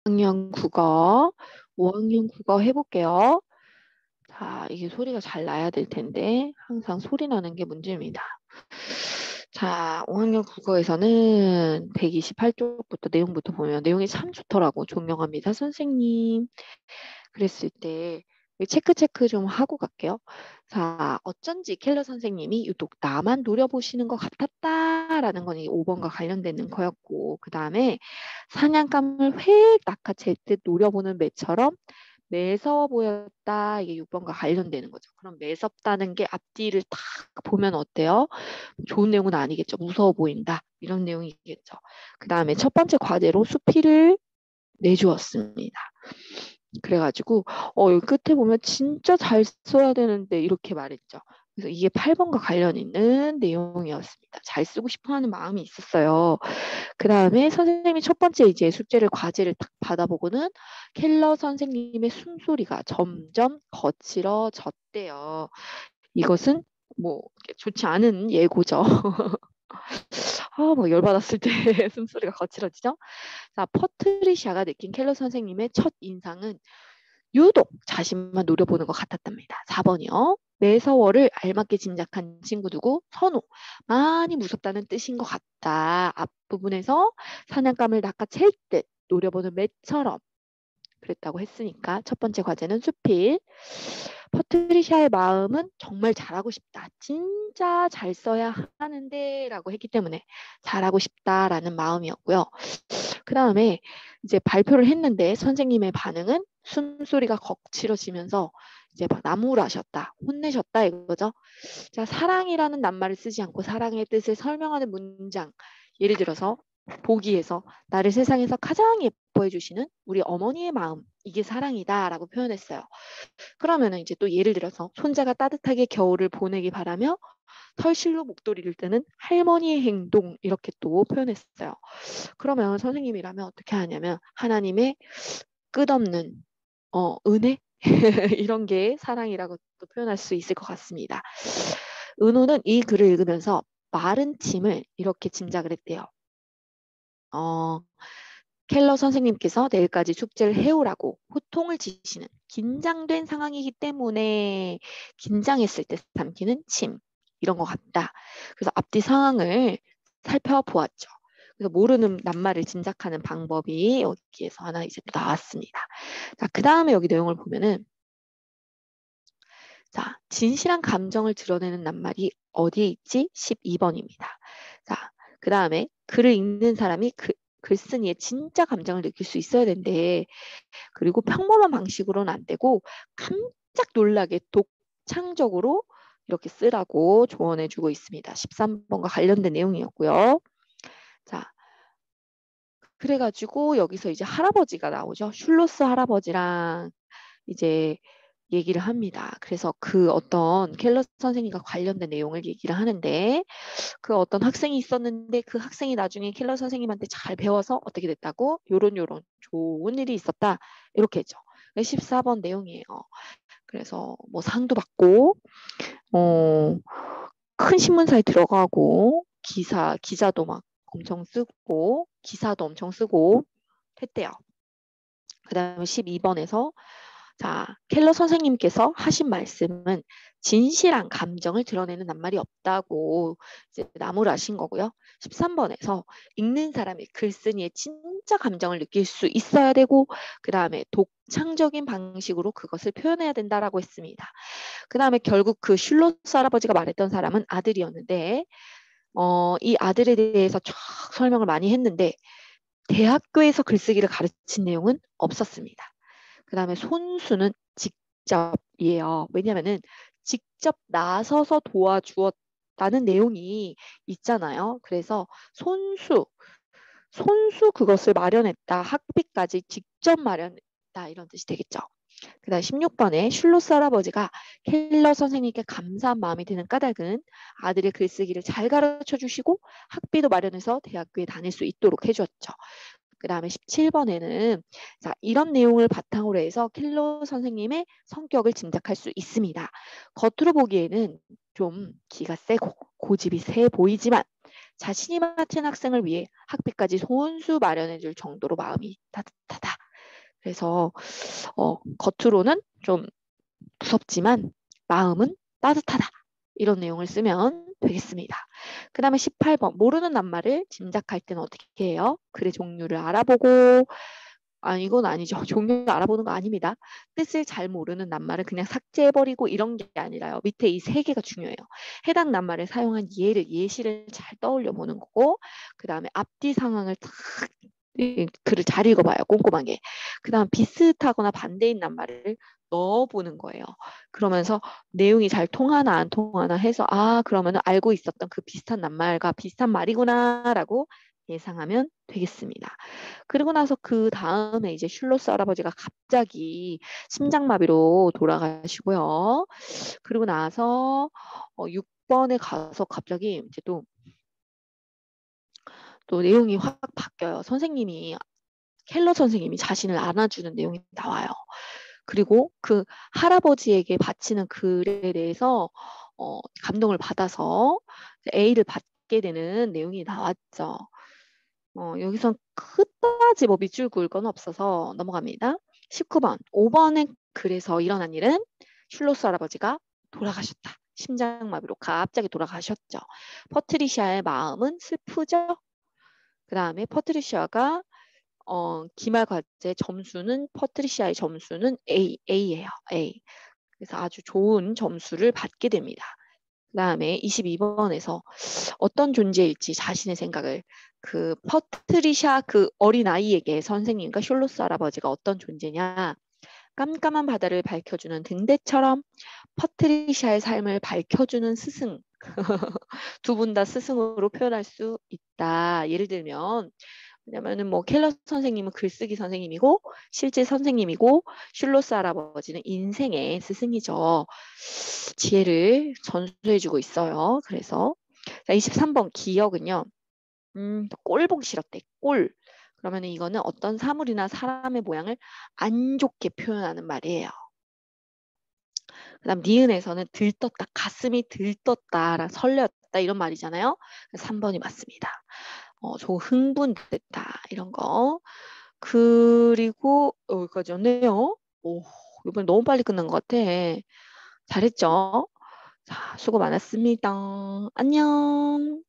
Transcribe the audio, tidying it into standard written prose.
5학년 국어, 5학년 국어 해볼게요. 자, 이게 소리가 잘 나야 될 텐데 항상 소리 나는 게 문제입니다. 자, 5학년 국어에서는 128쪽부터 내용부터 보면 내용이 참 좋더라고. 존경합니다, 선생님. 그랬을 때 체크 좀 하고 갈게요. 자, 어쩐지 켈러 선생님이 유독 나만 노려보시는 것 같았다라는 건 이 5번과 관련되는 거였고, 그 다음에 사냥감을 획 낚아챌 듯 노려보는 매처럼 매서워 보였다. 이게 6번과 관련되는 거죠. 그럼 매섭다는 게 앞뒤를 딱 보면 어때요? 좋은 내용은 아니겠죠. 무서워 보인다. 이런 내용이겠죠. 그 다음에 첫 번째 과제로 수필을 내주었습니다. 그래가지고 여기 끝에 보면 진짜 잘 써야 되는데 이렇게 말했죠. 그래서 이게 8번과 관련 있는 내용이었습니다. 잘 쓰고 싶어 하는 마음이 있었어요. 그 다음에 선생님이 첫 번째 이제 숙제를 과제를 딱 받아보고는 켈러 선생님의 숨소리가 점점 거칠어졌대요. 이것은 뭐 좋지 않은 예고죠. 뭐 열받았을 때 숨소리가 거칠어지죠. 자, 퍼트리샤가 느낀 켈러 선생님의 첫 인상은 유독 자신만 노려보는 것 같았답니다. 4번이요. 매서워를 알맞게 짐작한 친구 누구? 선우. 많이 무섭다는 뜻인 것 같다. 앞부분에서 사냥감을 낚아챌 듯 노려보는 매처럼 그랬다고 했으니까 첫 번째 과제는 수필. 퍼트리샤의 마음은 정말 잘하고 싶다. 진짜 잘 써야 하는데 라고 했기 때문에 잘하고 싶다라는 마음이었고요. 그 다음에 이제 발표를 했는데 선생님의 반응은 숨소리가 거칠어지면서 이제 막 나무라셨다, 혼내셨다 이거죠. 자, 사랑이라는 낱말을 쓰지 않고 사랑의 뜻을 설명하는 문장. 예를 들어서 보기에서 나를 세상에서 가장 예뻐해 주시는 우리 어머니의 마음. 이게 사랑이다라고 표현했어요. 그러면은 이제 또 예를 들어서 손자가 따뜻하게 겨울을 보내기 바라며 털실로 목도리를 뜨는 할머니의 행동 이렇게 또 표현했어요. 그러면 선생님이라면 어떻게 하냐면 하나님의 끝없는 은혜 이런 게 사랑이라고 또 표현할 수 있을 것 같습니다. 은호는 이 글을 읽으면서 마른 침을 이렇게 짐작을 했대요. 어, 켈러 선생님께서 내일까지 숙제를 해오라고 호통을 지시는 긴장된 상황이기 때문에 긴장했을 때 삼키는 침 이런 것 같다. 그래서 앞뒤 상황을 살펴보았죠. 그래서 모르는 낱말을 짐작하는 방법이 여기에서 하나 이제 또 나왔습니다. 자, 그 다음에 여기 내용을 보면은 자, 진실한 감정을 드러내는 낱말이 어디에 있지? 12번입니다. 자, 그 다음에 글을 읽는 사람이 글쓴이의 진짜 감정을 느낄 수 있어야 되는데 그리고 평범한 방식으로는 안 되고 깜짝 놀라게 독창적으로 이렇게 쓰라고 조언해주고 있습니다. 13번과 관련된 내용이었고요. 자, 그래가지고 여기서 이제 할아버지가 나오죠. 슐로스 할아버지랑 이제 얘기를 합니다. 그래서 그 어떤 켈러 선생님과 관련된 내용을 얘기를 하는데 그 어떤 학생이 있었는데 그 학생이 나중에 켈러 선생님한테 잘 배워서 어떻게 됐다고 요런 좋은 일이 있었다 이렇게 했죠. 14번 내용이에요. 그래서 뭐 상도 받고 큰 신문사에 들어가고 기자도 막 엄청 쓰고 기사도 엄청 쓰고 했대요. 그 다음에 12번에서 자, 켈러 선생님께서 하신 말씀은 진실한 감정을 드러내는 낱말이 없다고 이제 나무라신 거고요. 13번에서 읽는 사람이 글쓴이의 진짜 감정을 느낄 수 있어야 되고 그 다음에 독창적인 방식으로 그것을 표현해야 된다라고 했습니다. 그 다음에 결국 그 슐로스 할아버지가 말했던 사람은 아들이었는데 이 아들에 대해서 쫙 설명을 많이 했는데 대학교에서 글쓰기를 가르친 내용은 없었습니다. 그 다음에 손수는 직접이에요. 왜냐면은 직접 나서서 도와주었다는 내용이 있잖아요. 그래서 손수 그것을 마련했다. 학비까지 직접 마련했다. 이런 뜻이 되겠죠. 그 다음 16번에 슐로스 할아버지가 켈러 선생님께 감사한 마음이 드는 까닭은 아들의 글쓰기를 잘 가르쳐 주시고 학비도 마련해서 대학교에 다닐 수 있도록 해주었죠. 그 다음에 17번에는 자, 이런 내용을 바탕으로 해서 켈러 선생님의 성격을 짐작할 수 있습니다. 겉으로 보기에는 좀 기가 세고 고집이 세 보이지만 자신이 맡은 학생을 위해 학비까지 손수 마련해 줄 정도로 마음이 따뜻하다. 그래서 겉으로는 좀 무섭지만 마음은 따뜻하다. 이런 내용을 쓰면 되겠습니다. 그 다음에 18번 모르는 낱말을 짐작할 때는 어떻게 해요? 글의 종류를 알아보고 이건 아니죠. 종류 알아보는 거 아닙니다. 뜻을 잘 모르는 낱말을 그냥 삭제해버리고 이런 게 아니라요. 밑에 이 세 개가 중요해요. 해당 낱말에 사용한 예시를 잘 떠올려 보는 거고 그 다음에 앞뒤 상황을 탁 글을 잘 읽어봐요. 꼼꼼하게. 그 다음 비슷하거나 반대인 낱말을 넣어보는 거예요. 그러면서 내용이 잘 통하나 안 통하나 해서 그러면 알고 있었던 그 비슷한 낱말과 비슷한 말이구나라고 예상하면 되겠습니다. 그리고 나서 그 다음에 이제 슐로스 할아버지가 갑자기 심장마비로 돌아가시고요. 그리고 나서 6번에 가서 갑자기 이제 또 내용이 확 바뀌어요. 켈러 선생님이 자신을 안아주는 내용이 나와요. 그리고 그 할아버지에게 바치는 글에 대해서 감동을 받아서 A를 받게 되는 내용이 나왔죠. 여기선 그다지 뭐 밑줄 그을 건 없어서 넘어갑니다. 19번. 5번에 그래서 일어난 일은 슐로스 할아버지가 돌아가셨다. 심장마비로 갑자기 돌아가셨죠. 퍼트리시아의 마음은 슬프죠. 그 다음에 퍼트리시아가 기말 과제 점수는 퍼트리시아의 점수는 A예요. A. 그래서 아주 좋은 점수를 받게 됩니다. 그 다음에 22번에서 어떤 존재일지 자신의 생각을 그 퍼트리샤 그 어린아이에게 선생님과 슐로스 할아버지가 어떤 존재냐 깜깜한 바다를 밝혀주는 등대처럼 퍼트리샤의 삶을 밝혀주는 스승 두 분 다 스승으로 표현할 수 있다. 예를 들면 왜냐면은 뭐 켈러 선생님은 글쓰기 선생님이고 실제 선생님이고 슐로스 할아버지는 인생의 스승이죠. 지혜를 전수해주고 있어요. 그래서 자, 23번 기억은요. 꼴보기 싫었대. 꼴. 그러면 이거는 어떤 사물이나 사람의 모양을 안 좋게 표현하는 말이에요. 그다음 니은에서는 들떴다. 가슴이 들떴다랑 설레었다 이런 말이잖아요. 3번이 맞습니다. 저 흥분됐다 이런 거. 그리고 여기까지였네요. 오, 이번 너무 빨리 끝난 것 같아. 잘했죠? 자, 수고 많았습니다. 안녕.